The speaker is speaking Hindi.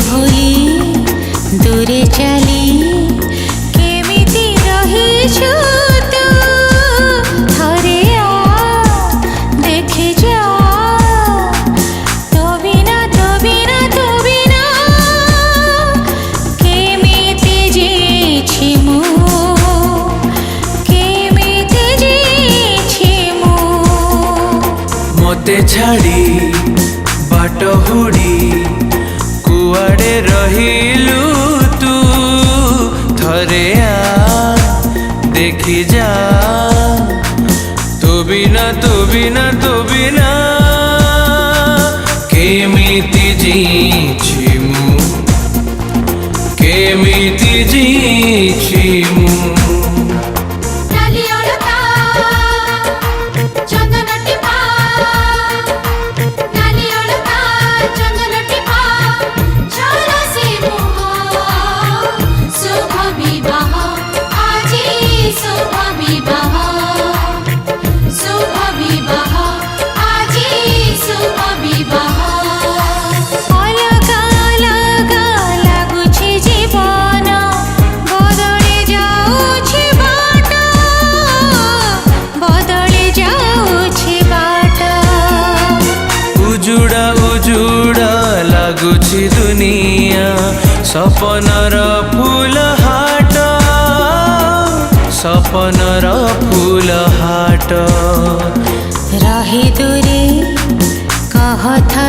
भूली दूरे चली केमिति रहिछु तू थरे आ देखि जा तो बिना केमिति जीछि मु केमिति जीछि मु मते छाड़ी बाट हुड़ी कुआड़े रहिलु तू थरे आ देखी जा तू बिना केमिति जीछि मु केमिति जीछि मु उजुड़ा लागुछि दुनिया सपनर फूल हाट सपनर फूल हाट रही दूरे कहथा